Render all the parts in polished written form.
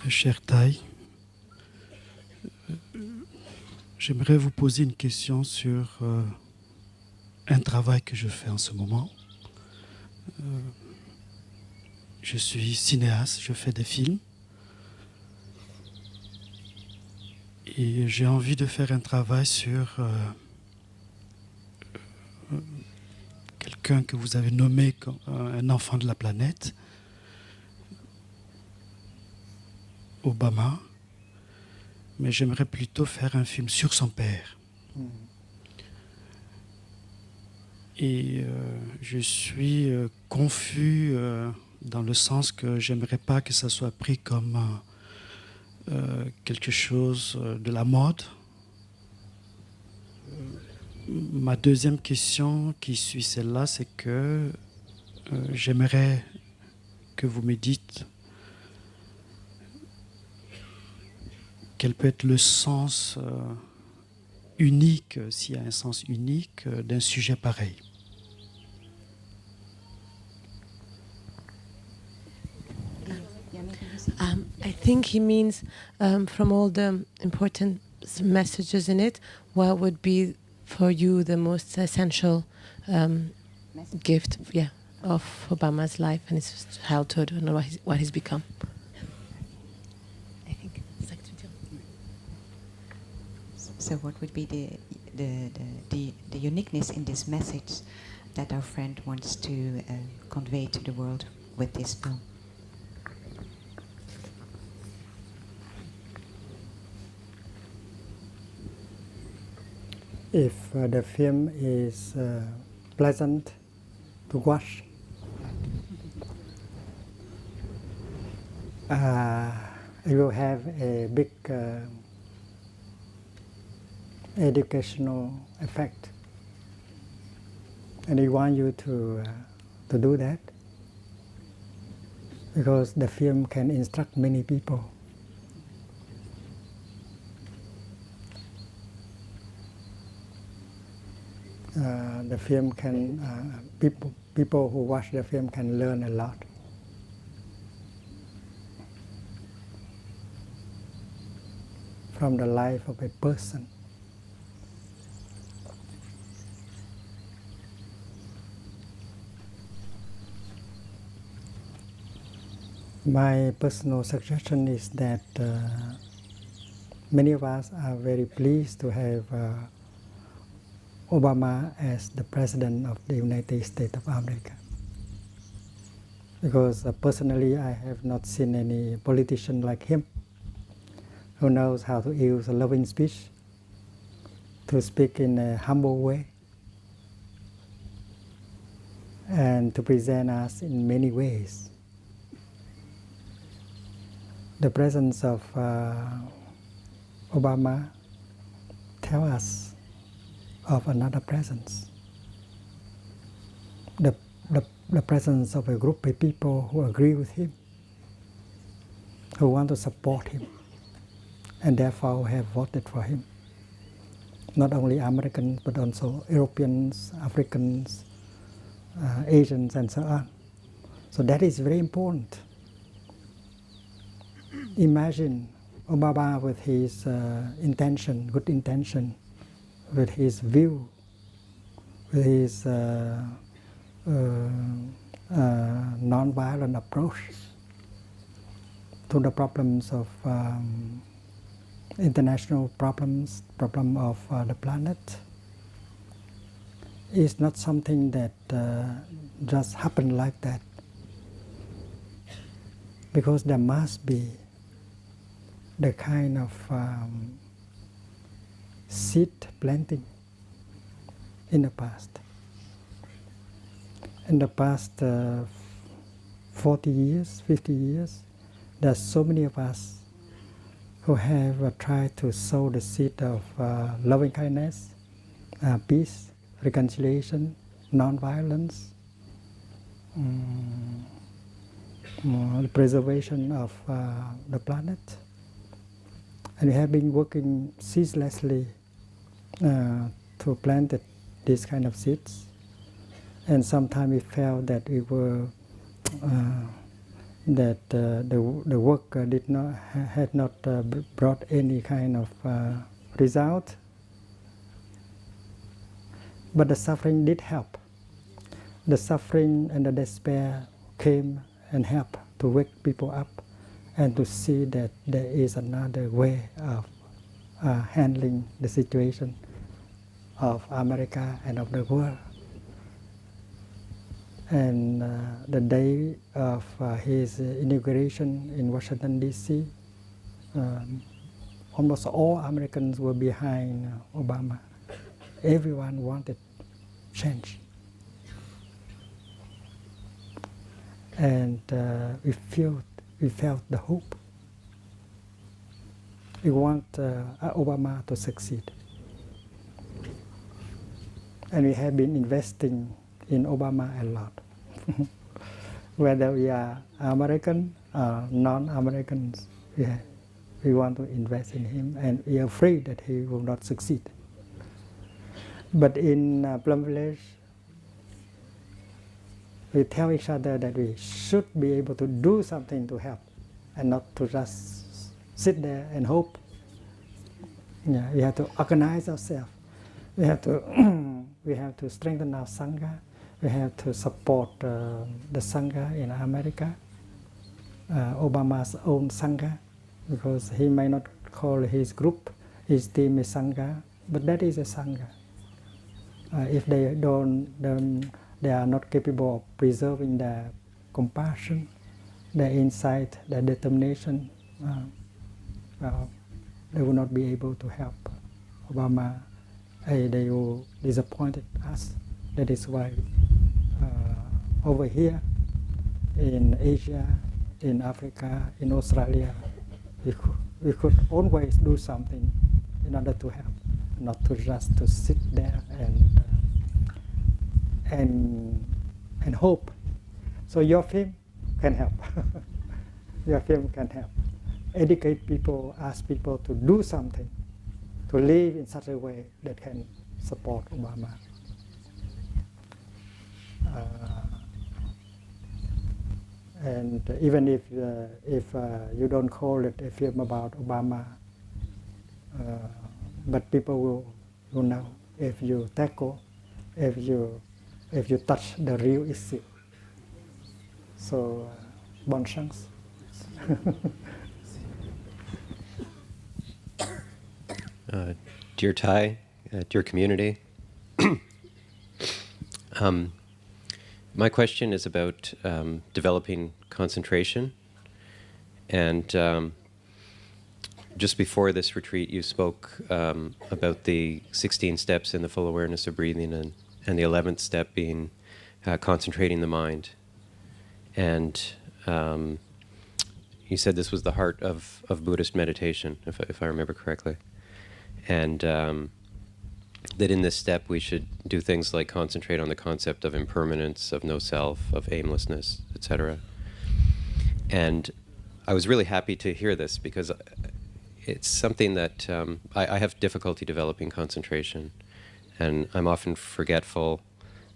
Très cher Thaï, j'aimerais vous poser une question sur un travail que je fais en ce moment. Je suis cinéaste, je fais des films. Et j'ai envie de faire un travail sur quelqu'un que vous avez nommé comme un enfant de la planète, Obama. Mais j'aimerais plutôt faire un film sur son père. Et je suis confus dans le sens que j'aimerais pas que ça soit pris comme quelque chose de la mode. Ma deuxième question qui suit celle-là, c'est que j'aimerais que vous me dites quel peut être le sens unique, s'il y a un sens unique, d'un sujet pareil. I think he means from all the important messages in it, what would be for you the most essential gift, of Obama's life and his childhood and what he's become? I think it's like to So what would be the uniqueness in this message that our friend wants to convey to the world with this film? If the film is pleasant to watch, it will have a big educational effect, and we want you to do that, because the film can instruct many people. The film can people who watch the film can learn a lot. From the life of a person. My personal suggestion is that many of us are very pleased to have Obama as the President of the United States of America. Because personally I have not seen any politician like him who knows how to use a loving speech, to speak in a humble way, and to present us in many ways. The presence of Obama tells us of another presence. The presence of a group of people who agree with him, who want to support him, and therefore have voted for him. Not only Americans, but also Europeans, Africans, Asians, and so on. So that is very important. Imagine Obama with his intention, good intention, with his view, with his non-violent approach to the problems of international problems, problem of the planet, is not something that just happened like that. Because there must be the kind of seed planting in the past. In the past 40 years, 50 years, there are so many of us who have tried to sow the seed of loving kindness, peace, reconciliation, non-violence, the preservation of the planet. And we have been working ceaselessly to plant these kind of seeds. And sometimes we felt that we were that the work had not brought any kind of result, but the suffering did help. The suffering and the despair came and helped to wake people up and to see that there is another way of handling the situation of America and of the world. And the day of his inauguration in Washington, D.C., almost all Americans were behind Obama. Everyone wanted change. And we felt the hope. We want Obama to succeed. And we have been investing in Obama a lot. Whether we are American or non-Americans, we want to invest in him, and we are afraid that he will not succeed. But in Plum Village, we tell each other that we should be able to do something to help, and not to just sit there and hope. Yeah, we have to organize ourselves. We have to strengthen our Sangha. We have to support the Sangha in America, Obama's own Sangha, because he may not call his group, his team is Sangha, but that is a Sangha. If they are not capable of preserving their compassion, their insight, their determination, they will not be able to help Obama. They will disappoint us. That is why over here in Asia, in Africa, in Australia, we could always do something in order to help, not to just to sit there and hope. So your film can help. Your film can help. Educate people, ask people to do something, to live in such a way that can support Obama. And even if you don't call it a film about Obama, but people will know if you tackle, if you touch the real issue. So, bonne chance. Dear Thai, dear community, my question is about developing concentration. And just before this retreat, you spoke about the 16 steps in the full awareness of breathing, and the 11th step being concentrating the mind. And you said this was the heart of Buddhist meditation, if I remember correctly. And that in this step we should do things like concentrate on the concept of impermanence, of no self, of aimlessness, etc. And I was really happy to hear this, because it's something that I have difficulty developing concentration, and I'm often forgetful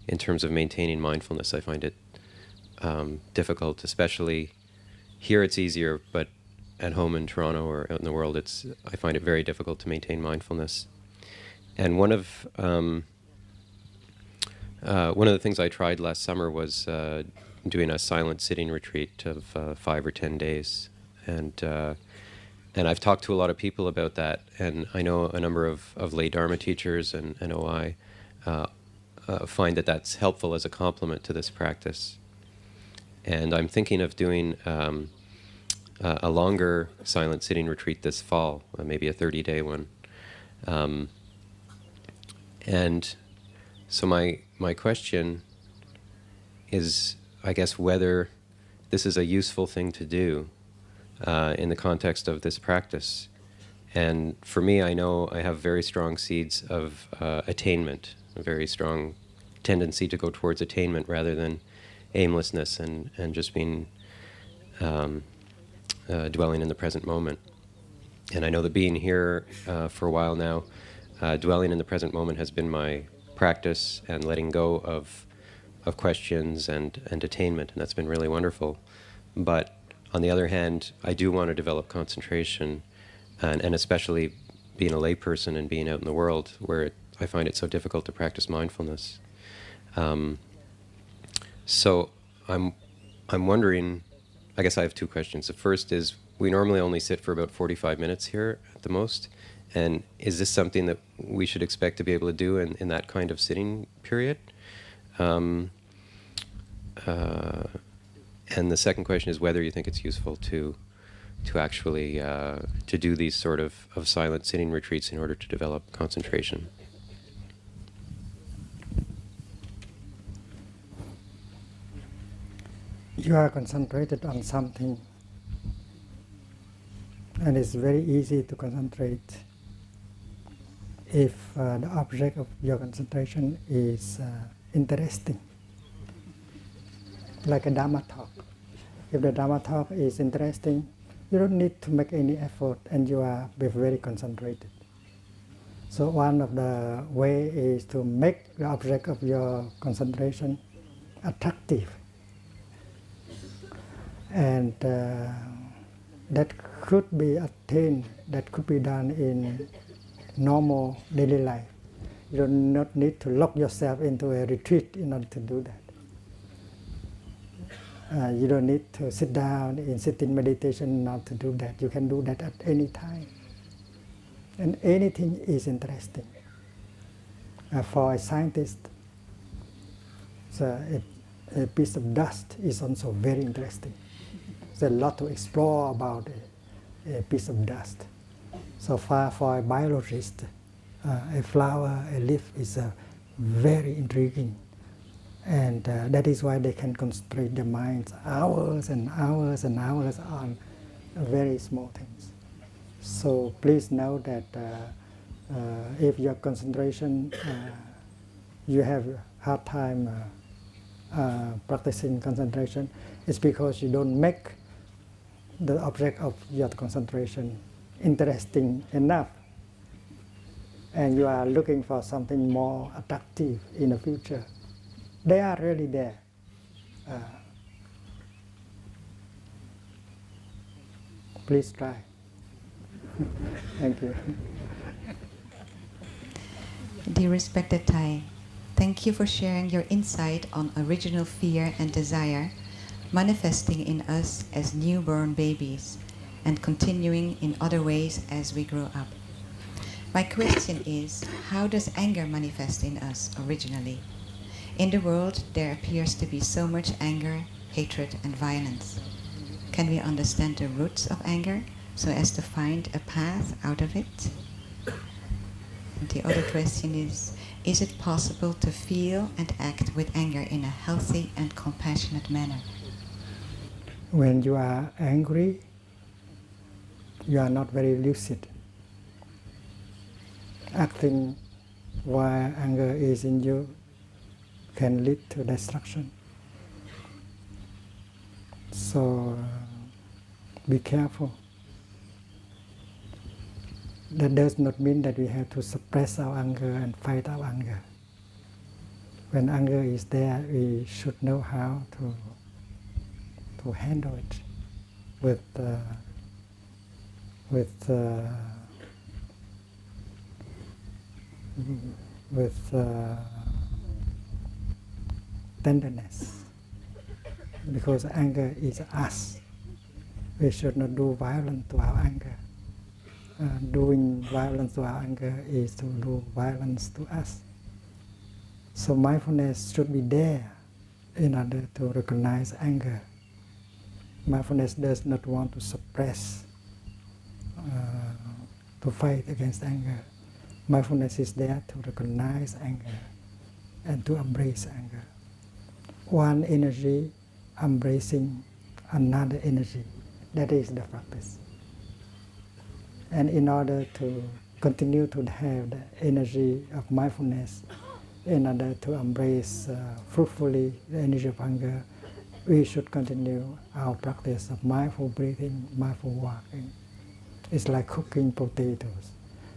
in terms of maintaining mindfulness. I find it difficult, especially here it's easier, but at home in Toronto or out in the world, I find it very difficult to maintain mindfulness. And one of the things I tried last summer was doing a silent sitting retreat of 5 or 10 days, and I've talked to a lot of people about that, and I know a number of lay Dharma teachers and OI find that that's helpful as a complement to this practice. And I'm thinking of doing a longer silent sitting retreat this fall, maybe a 30-day one. And so my question is, I guess, whether this is a useful thing to do in the context of this practice. And for me, I know I have very strong seeds of attainment, a very strong tendency to go towards attainment rather than aimlessness and just being dwelling in the present moment. And I know that being here for a while now, dwelling in the present moment has been my practice, and letting go of questions and attainment, and that's been really wonderful. But On the other hand, I do want to develop concentration, and especially being a layperson and being out in the world where I find it so difficult to practice mindfulness. So I'm wondering, I guess I have two questions. The first is, we normally only sit for about 45 minutes here at the most, and is this something that we should expect to be able to do in that kind of sitting period? And the second question is whether you think it's useful to actually to do these sort of silent sitting retreats in order to develop concentration. You are concentrated on something, and it's very easy to concentrate if the object of your concentration is interesting, like a Dharma talk. If the Dharma talk is interesting, you don't need to make any effort, and you are very concentrated. So one of the way is to make the object of your concentration attractive. And that could be attained, that could be done in normal daily life. You do not need to lock yourself into a retreat in order to do that. You don't need to sit down in sitting meditation not to do that. You can do that at any time. And anything is interesting. For a scientist, so a piece of dust is also very interesting. There's a lot to explore about a piece of dust. So far, for a biologist, a flower, a leaf is very intriguing. And that is why they can concentrate their minds hours and hours and hours on very small things. So please know that if your concentration, you have a hard time practicing concentration, it's because you don't make the object of your concentration interesting enough, and you are looking for something more attractive in the future. They are really there. Please try. Thank you. Dear respected Thai, thank you for sharing your insight on original fear and desire manifesting in us as newborn babies and continuing in other ways as we grow up. My question is, how does anger manifest in us originally? In the world, there appears to be so much anger, hatred, and violence. Can we understand the roots of anger so as to find a path out of it? And the other question is it possible to feel and act with anger in a healthy and compassionate manner? When you are angry, you are not very lucid. Acting while anger is in you can lead to destruction. So be careful. That does not mean that we have to suppress our anger and fight our anger. When anger is there, we should know how to handle it with tenderness, because anger is us. We should not do violence to our anger. Doing violence to our anger is to do violence to us. So mindfulness should be there in order to recognize anger. Mindfulness does not want to suppress, to fight against anger. Mindfulness is there to recognize anger and to embrace anger. One energy embracing another energy, that is the practice. And in order to continue to have the energy of mindfulness, in order to embrace fruitfully the energy of anger, we should continue our practice of mindful breathing, mindful walking. It's like cooking potatoes.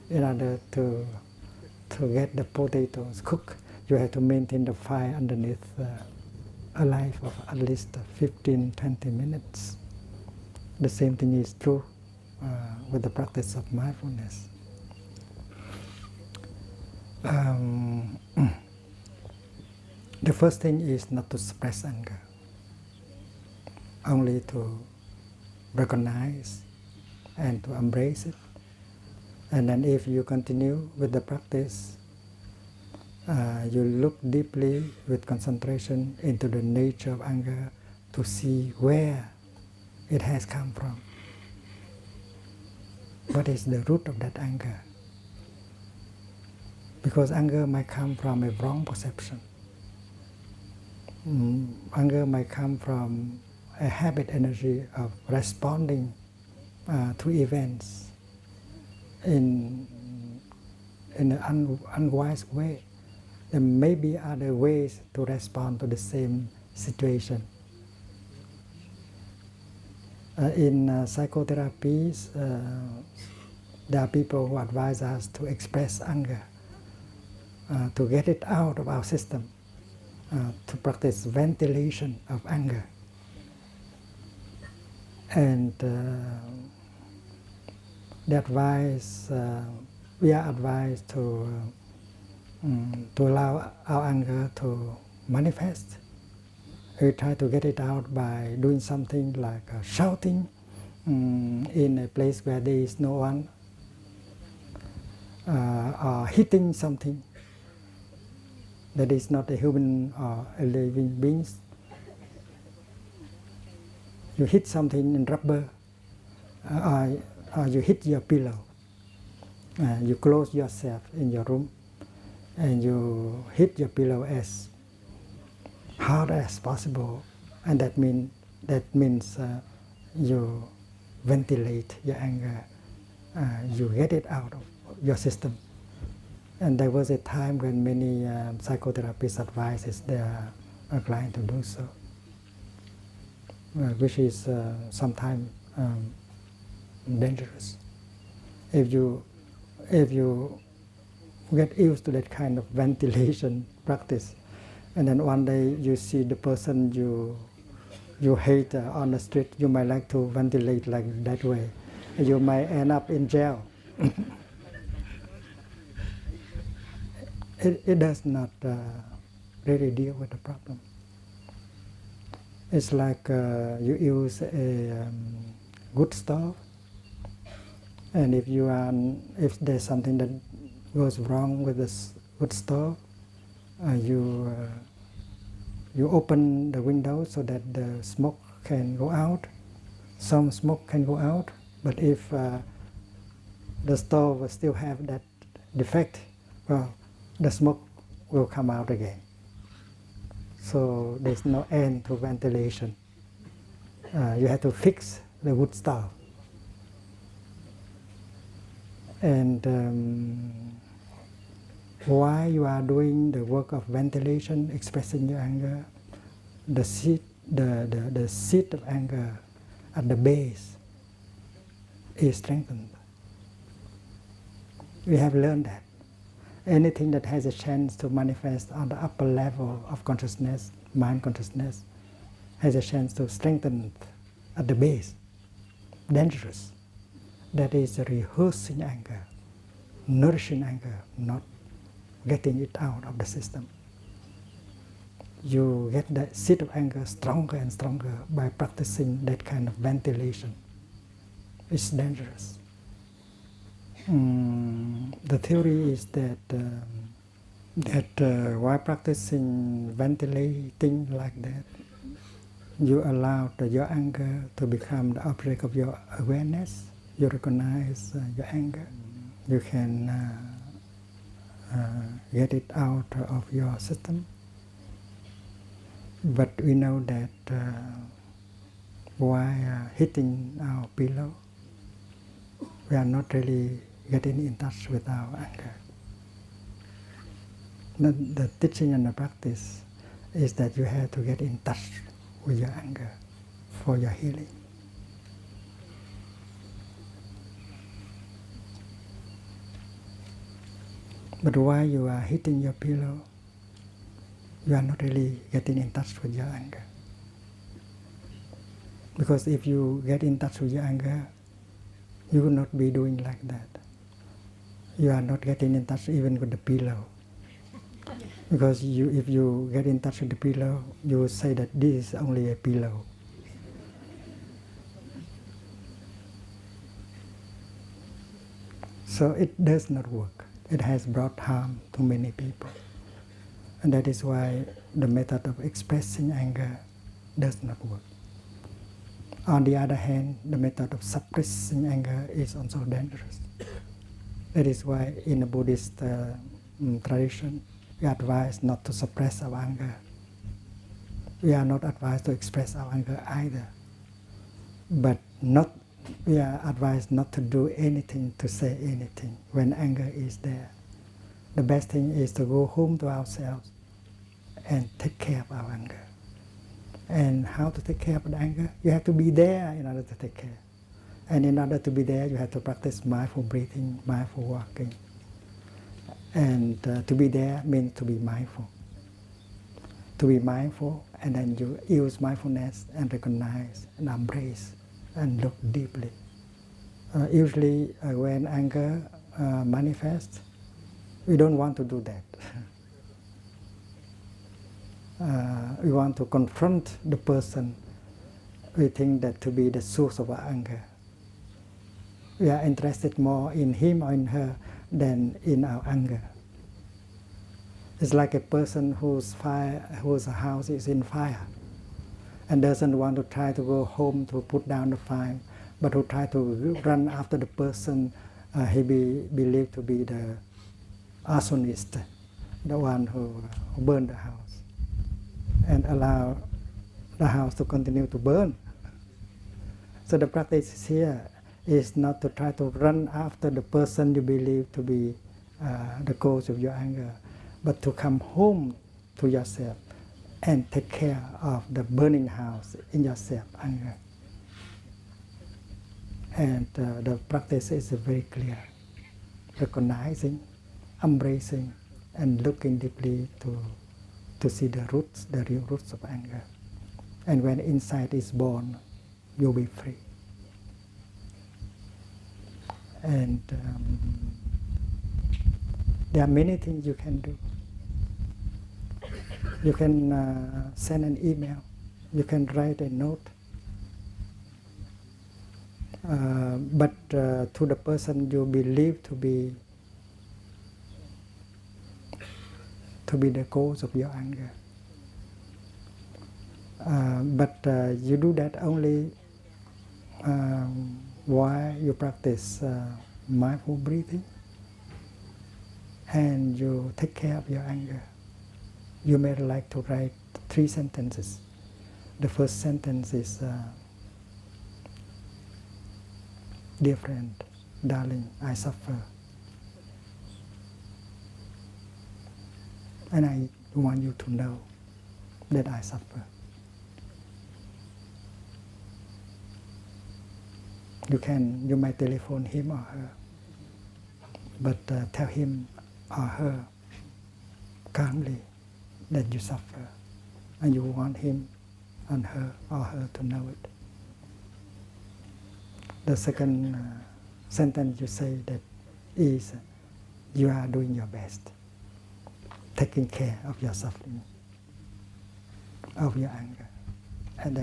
In order to get the potatoes cooked, you have to maintain the fire underneath alive for at least 15-20 minutes. The same thing is true with the practice of mindfulness. The first thing is not to suppress anger, only to recognize and to embrace it. And then if you continue with the practice, you look deeply with concentration into the nature of anger to see where it has come from. What is the root of that anger? Because anger might come from a wrong perception. Anger might come from a habit energy of responding to events in an unwise way. There may be other ways to respond to the same situation. In psychotherapies, there are people who advise us to express anger, to get it out of our system, to practice ventilation of anger. And we are advised to allow our anger to manifest. We try to get it out by doing something like shouting in a place where there is no one, or hitting something that is not a human or a living being. You hit something in rubber, or you hit your pillow. You close yourself in your room and you hit your pillow as hard as possible, and that means you ventilate your anger, you get it out of your system. And there was a time when many psychotherapists advises their client to do so, which is sometimes dangerous. If you get used to that kind of ventilation practice, and then one day you see the person you hate on the street, you might like to ventilate like that way. You might end up in jail. It does not really deal with the problem. It's like you use a good stove, and if there's something that goes wrong with this good stove, you open the window so that the smoke can go out. Some smoke can go out, but if the stove still have that defect, well, the smoke will come out again. So there's no end to ventilation. You have to fix the wood stove. And while you are doing the work of ventilation, expressing your anger, the seed of anger at the base is strengthened. We have learned that anything that has a chance to manifest on the upper level of consciousness, mind consciousness, has a chance to strengthen at the base. Dangerous. That is rehearsing anger, nourishing anger, not getting it out of the system. You get the seed of anger stronger and stronger by practicing that kind of ventilation. It's dangerous. The theory is that while practicing ventilating like that, you allow your anger to become the object of your awareness. You recognize your anger. You can get it out of your system. But we know that while hitting our pillow, we are not really getting in touch with our anger. The teaching and the practice is that you have to get in touch with your anger for your healing. But while you are hitting your pillow, you are not really getting in touch with your anger. Because if you get in touch with your anger, you will not be doing like that. You are not getting in touch even with the pillow. Because if you get in touch with the pillow, you will say that this is only a pillow. So it does not work. It has brought harm to many people. And that is why the method of expressing anger does not work. On the other hand, the method of suppressing anger is also dangerous. That is why in the Buddhist tradition, we advise not to suppress our anger. We are not advised to express our anger either. But we are advised not to do anything, to say anything when anger is there. The best thing is to go home to ourselves and take care of our anger. And how to take care of the anger? You have to be there in order to take care. And in order to be there, you have to practice mindful breathing, mindful walking. And to be there means to be mindful. To be mindful, and then you use mindfulness and recognize and embrace and look deeply. Usually when anger manifests, we don't want to do that. We want to confront the person we think that to be the source of our anger. We are interested more in him or in her than in our anger. It's like a person whose house is in fire and doesn't want to try to go home to put down the fire, but who try to run after the person he believed to be the arsonist, the one who burned the house, and allow the house to continue to burn. So the practice here is not to try to run after the person you believe to be the cause of your anger, but to come home to yourself and take care of the burning house in yourself, anger. And the practice is very clear, recognizing, embracing, and looking deeply to see the roots, the real roots of anger. And when insight is born, you'll be free. And there are many things you can do. You can send an email. You can write a note. But to the person you believe to be the cause of your anger. But you do that only while you practice mindful breathing and you take care of your anger. You may like to write 3 sentences. The first sentence is, dear friend, darling, I suffer. And I want you to know that I suffer. You might telephone him or her, but tell him or her calmly that you suffer, and you want him and her or her to know it. The second sentence you say that is, you are doing your best, taking care of your suffering, of your anger, and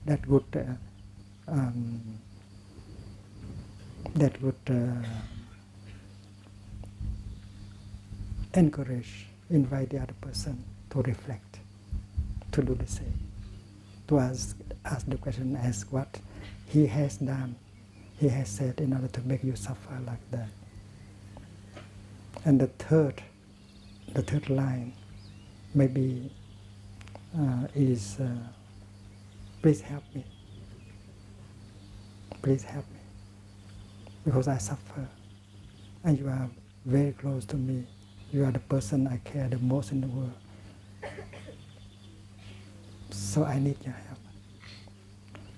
that would encourage, invite the other person to reflect, to do the same, to ask the question, ask what he has done, he has said in order to make you suffer like that. And the third line maybe is, please help me. Please help me, because I suffer, and you are very close to me. You are the person I care the most in the world. So I need your help.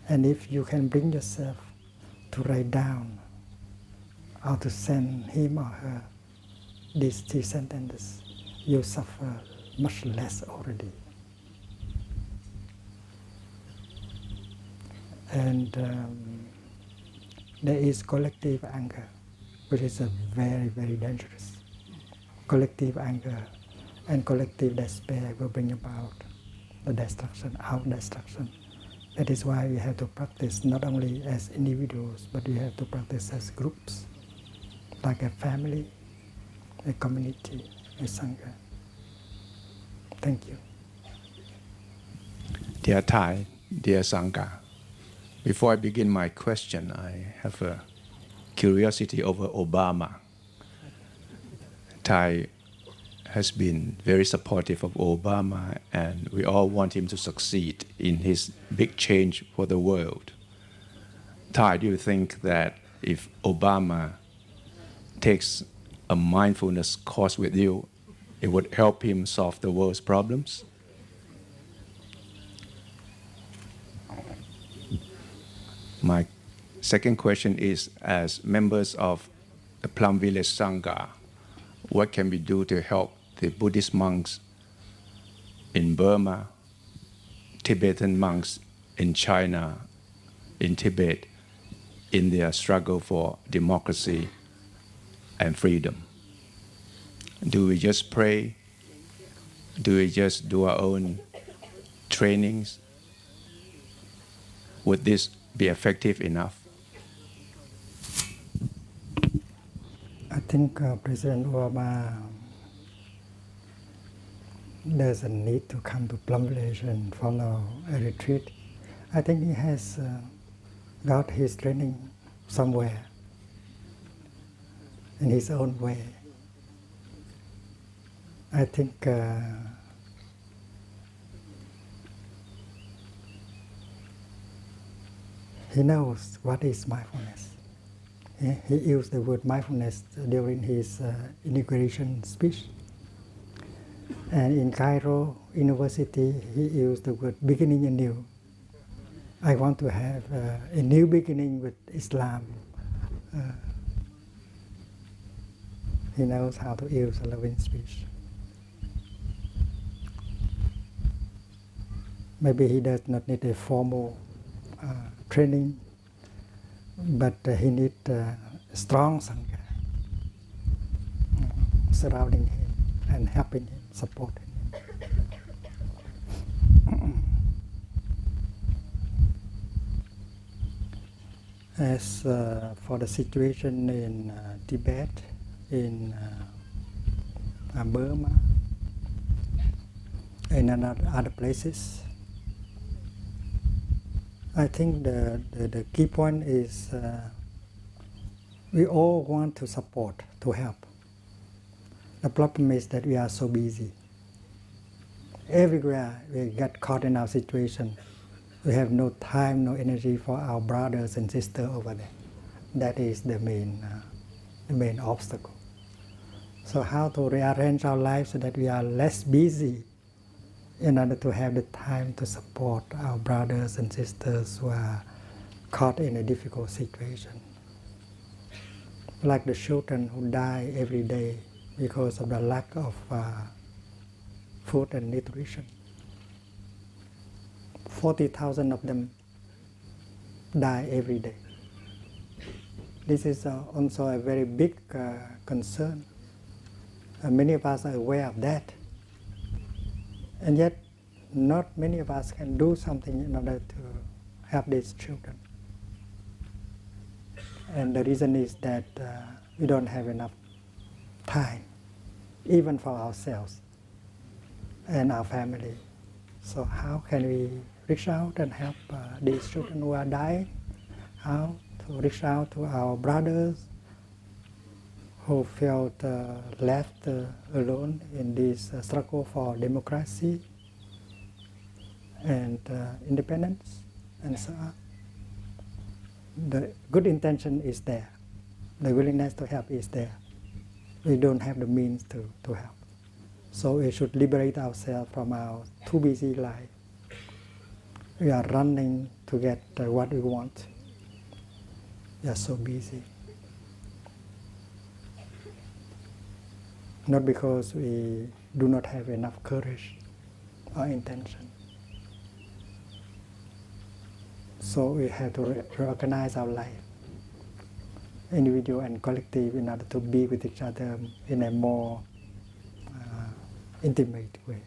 And if you can bring yourself to write down or to send him or her these 3 sentences, you suffer much less already. And there is collective anger, which is a very, very dangerous. Collective anger and collective despair will bring about the destruction, our destruction. That is why we have to practice not only as individuals, but we have to practice as groups, like a family, a community, a sangha. Thank you. Dear Thai, dear Sangha, before I begin my question, I have a curiosity over Obama. Thai has been very supportive of Obama, and we all want him to succeed in his big change for the world. Thai, do you think that if Obama takes a mindfulness course with you, it would help him solve the world's problems? My second question is, as members of the Plum Village Sangha, what can we do to help the Buddhist monks in Burma, Tibetan monks in China, in Tibet, in their struggle for democracy and freedom? Do we just pray? Do we just do our own trainings? Would this be effective enough? I think President Obama doesn't need to come to Plum Village and follow a retreat. I think he has got his training somewhere in his own way. I think he knows what is mindfulness. He used the word mindfulness during his inauguration speech. And in Cairo University, he used the word beginning anew. I want to have a new beginning with Islam. He knows how to use a loving speech. Maybe he does not need a formal training, but he needs a strong Sangha surrounding him and helping him, supporting him. As for the situation in Tibet, in Burma, and in other places, I think the key point is we all want to support, to help. The problem is that we are so busy. Everywhere we get caught in our situation, we have no time, no energy for our brothers and sisters over there. That is the main obstacle. So how to rearrange our lives so that we are less busy in order to have the time to support our brothers and sisters who are caught in a difficult situation. Like the children who die every day because of the lack of food and nutrition. 40,000 of them die every day. This is also a very big concern. Many of us are aware of that. And yet, not many of us can do something in order to help these children. And the reason is that we don't have enough time, even for ourselves and our family. So how can we reach out and help these children who are dying? How to reach out to our brothers who felt left alone in this struggle for democracy and independence and so on. The good intention is there. The willingness to help is there. We don't have the means to help. So we should liberate ourselves from our too busy life. We are running to get what we want. We are so busy. Not because we do not have enough courage or intention. So we have to reorganize our life, individual and collective, in order to be with each other in a more intimate way.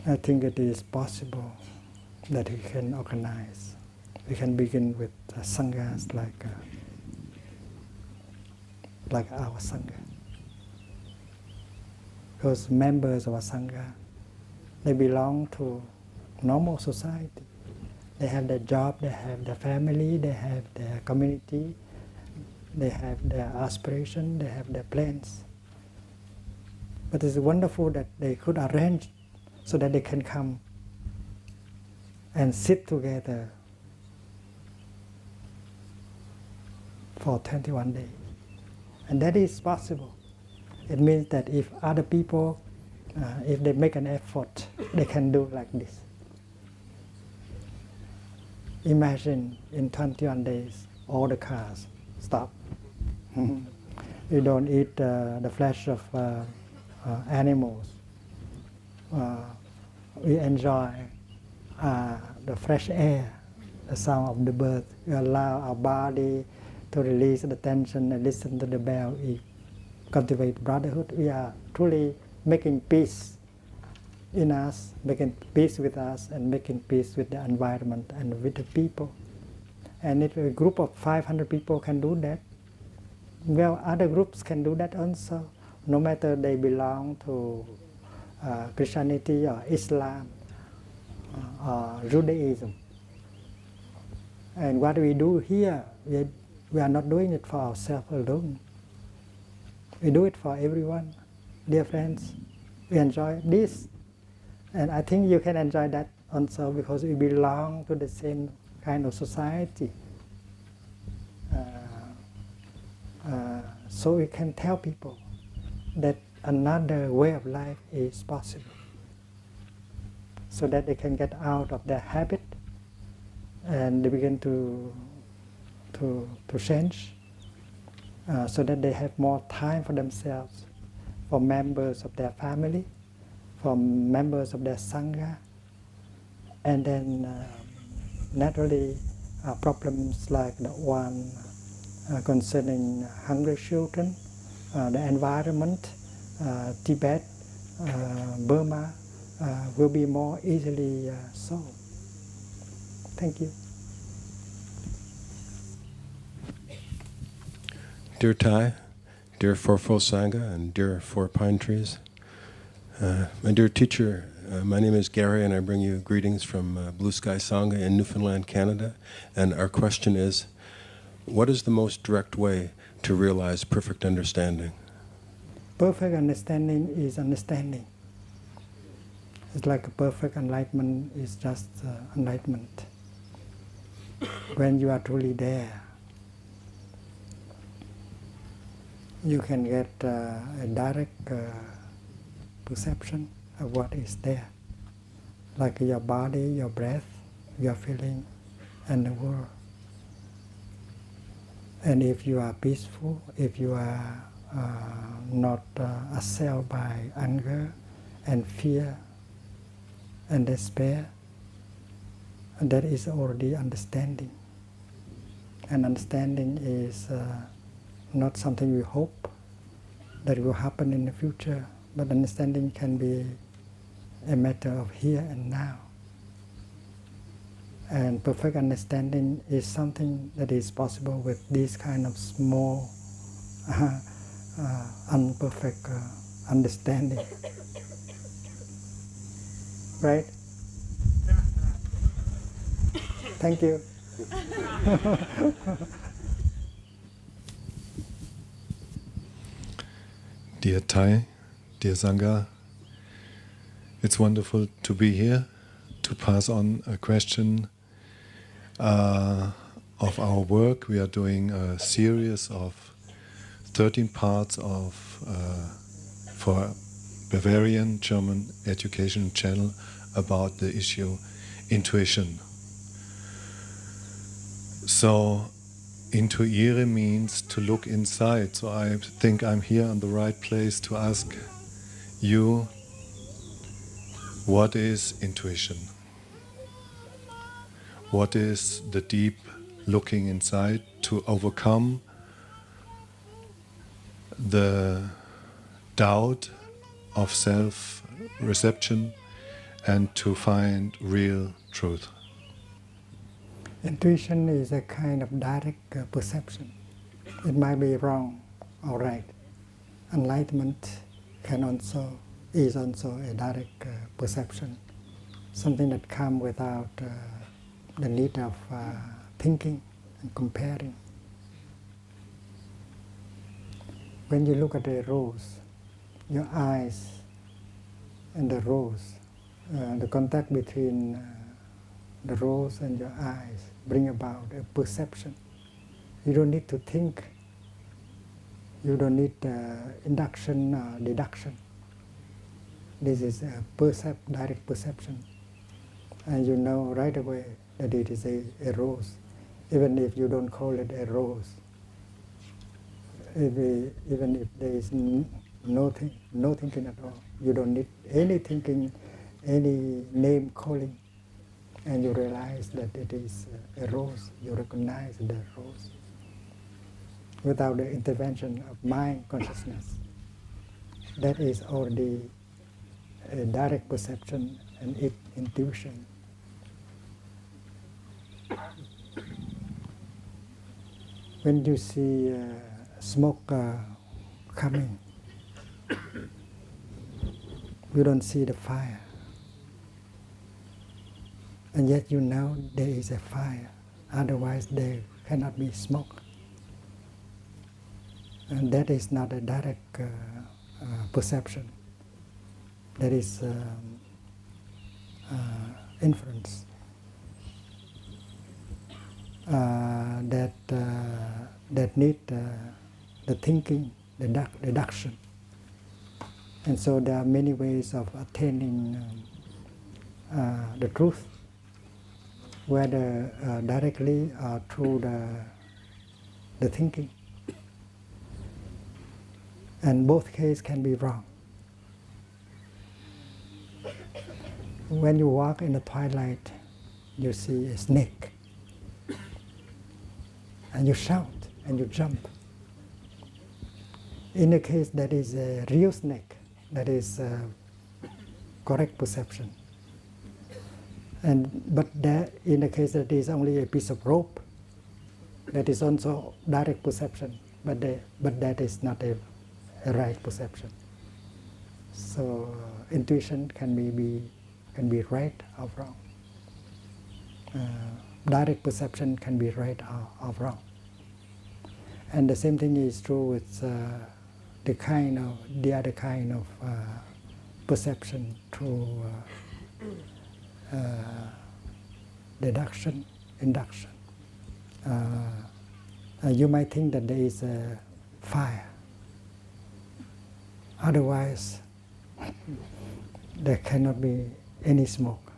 I think it is possible that we can organize. We can begin with sanghas like our sangha. Because members of a sangha, they belong to normal society. They have their job, they have their family, they have their community, they have their aspiration, they have their plans. But it's wonderful that they could arrange so that they can come and sit together for 21 days. And that is possible. It means that if other people, if they make an effort, they can do like this. Imagine in 21 days, all the cars stop. You don't eat the flesh of animals. We enjoy the fresh air, the sound of the birds. We allow our body to release the tension and listen to the bell. We cultivate brotherhood. We are truly making peace in us, making peace with us, and making peace with the environment and with the people. And if a group of 500 people can do that, well, other groups can do that also, no matter they belong to Christianity or Islam or Judaism. And what we do here, we are not doing it for ourselves alone. We do it for everyone. Dear friends, we enjoy this. And I think you can enjoy that also because we belong to the same kind of society. So we can tell people that another way of life is possible, so that they can get out of their habit and they begin to change, so that they have more time for themselves, for members of their family, for members of their sangha, and then naturally problems like the one concerning hungry children, the environment, Tibet, Burma, will be more easily solved. Thank you. Dear Thai, dear Fourfold Sangha, and dear Four Pine Trees, my dear teacher, my name is Gary, and I bring you greetings from Blue Sky Sangha in Newfoundland, Canada. And our question is, what is the most direct way to realize perfect understanding? Perfect understanding is understanding. It's like a perfect enlightenment is just enlightenment. When you are truly there, you can get a direct perception of what is there, like your body, your breath, your feeling, and the world. And if you are peaceful, if you are not assailed by anger and fear and despair, that is already understanding. And understanding is not something we hope that will happen in the future, but understanding can be a matter of here and now. And perfect understanding is something that is possible with this kind of small, unperfect understanding. Right? Thank you. Dear Thai, dear Sangha, it's wonderful to be here to pass on a question of our work. We are doing a series of 13 parts of for Bavarian German education channel about the issue intuition. So intuire means to look inside. So I think I'm here on the right place to ask you what is intuition? What is the deep looking inside to overcome the doubt of self-reception and to find real truth? Intuition is a kind of direct perception. It might be wrong or right. Enlightenment is also a direct perception, something that comes without the need of thinking and comparing. When you look at a rose, your eyes and the rose, the contact between the rose and your eyes bring about a perception. You don't need to think. You don't need induction or deduction. This is a direct perception. And you know right away that it is a rose, even if you don't call it a rose. Even if there is no thinking at all. You don't need any thinking, any name calling. And you realize that it is a rose. You recognize the rose without the intervention of mind consciousness. That is already a direct perception and intuition. When you see smoke coming, you don't see the fire. And yet you know there is a fire, otherwise there cannot be smoke. And that is not a direct perception. That is inference. That need the thinking, the deduction. And so there are many ways of attaining the truth, whether directly or through the thinking. And both cases can be wrong. When you walk in the twilight, you see a snake. And you shout and you jump. In a case that is a real snake, that is correct perception. But in a case that is only a piece of rope, that is also direct perception, but that is not a right perception. So intuition can be right or wrong. Direct perception can be right or wrong. And the same thing is true with the other kind of perception through deduction, induction. You might think that there is a fire. Otherwise, there cannot be any smoke.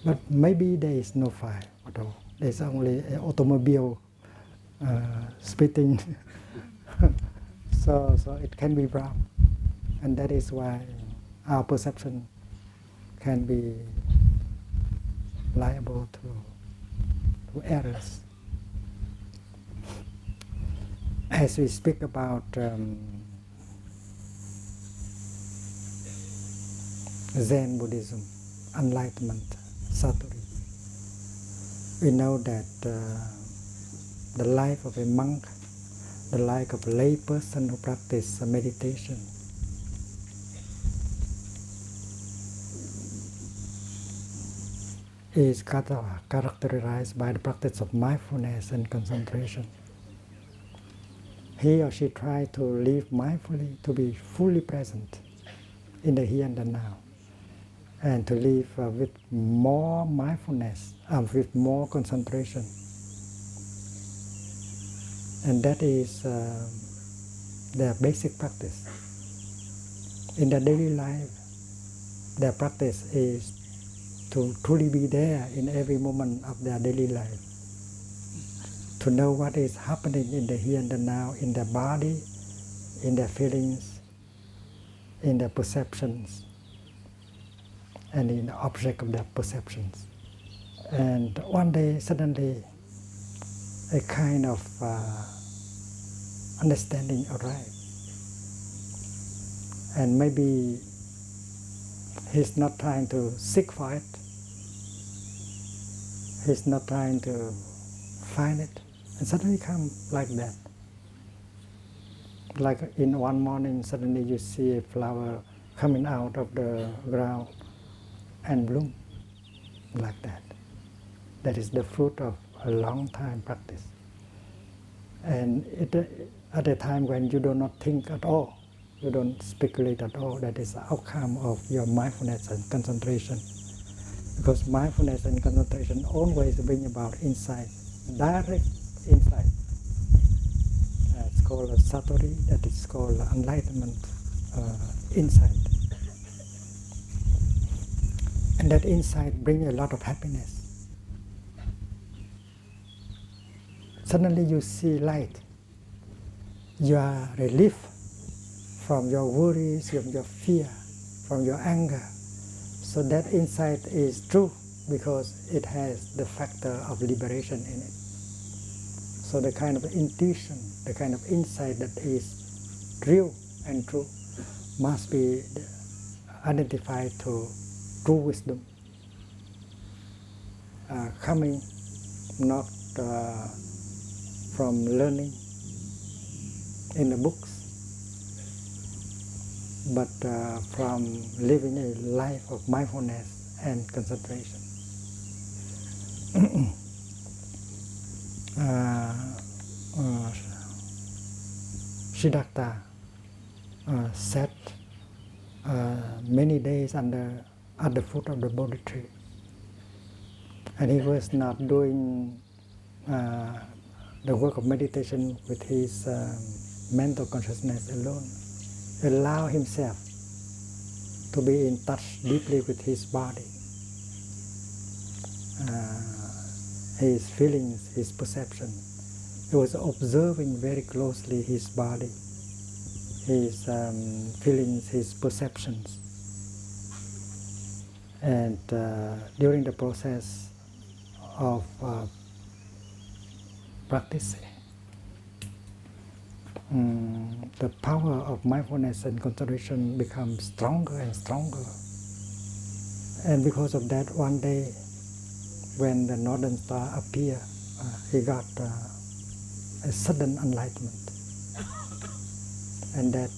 But maybe there is no fire at all. There's only an automobile spitting. So it can be wrong. And that is why our perception can be liable to errors. As we speak about Zen Buddhism, enlightenment, Satori, we know that the life of a monk, the life of a lay person who practices meditation, is characterized by the practice of mindfulness and concentration. He or she tries to live mindfully, to be fully present in the here and the now, and to live with more mindfulness, with more concentration. And that is their basic practice. In their daily life, their practice is to truly be there in every moment of their daily life, to know what is happening in the here and the now, in their body, in their feelings, in their perceptions, and in the object of their perceptions. And one day, suddenly, a kind of understanding arrived. And maybe he's not trying to seek for it. He's not trying to find it. And suddenly come like that. Like in one morning, suddenly you see a flower coming out of the ground and bloom like that. That is the fruit of a long time practice. And at a time when you do not think at all, you don't speculate at all, that is the outcome of your mindfulness and concentration. Because mindfulness and concentration always bring about insight, direct insight. It's called a satori, that is called enlightenment insight. And that insight brings a lot of happiness. Suddenly you see light. You are relieved from your worries, from your fear, from your anger. So that insight is true because it has the factor of liberation in it. So the kind of intuition, the kind of insight that is real and true must be identified to true wisdom, coming not from learning in the books, but from living a life of mindfulness and concentration. Siddhartha sat many days at the foot of the Bodhi tree, and he was not doing the work of meditation with his mental consciousness alone. Allow himself to be in touch deeply with his body, his feelings, his perception. He was observing very closely his body, his feelings, his perceptions. And during the process of practicing, the power of mindfulness and concentration becomes stronger and stronger. And because of that, one day, when the northern star appeared, he got a sudden enlightenment. And that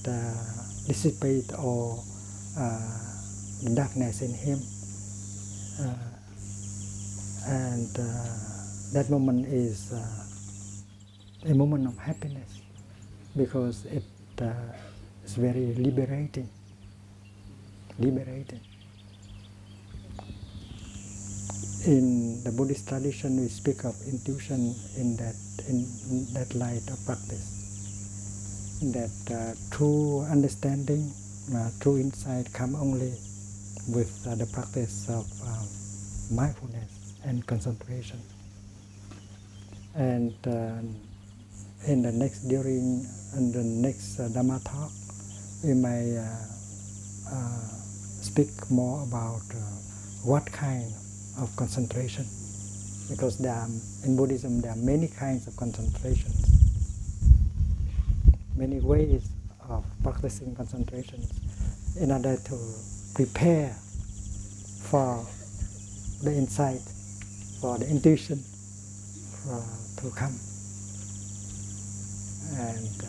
dissipated all the darkness in him. And that moment is a moment of happiness, because it is very liberating. In the Buddhist tradition, we speak of intuition in that light of practice. That true understanding, true insight come only with the practice of mindfulness and concentration. And during the next Dhamma talk, we may speak more about what kind of concentration, because in Buddhism there are many kinds of concentrations, many ways of practicing concentration in order to prepare for the insight, for the intuition to come. And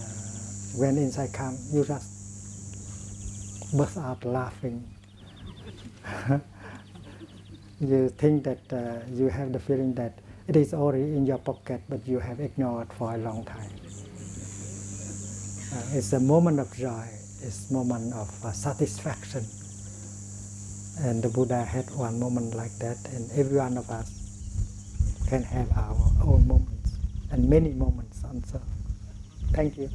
when insight comes, you just burst out laughing. You think that you have the feeling that it is already in your pocket, but you have ignored for a long time. It's a moment of joy, it's a moment of satisfaction. And the Buddha had one moment like that, and every one of us can have our own moments, and many moments also. Thank you.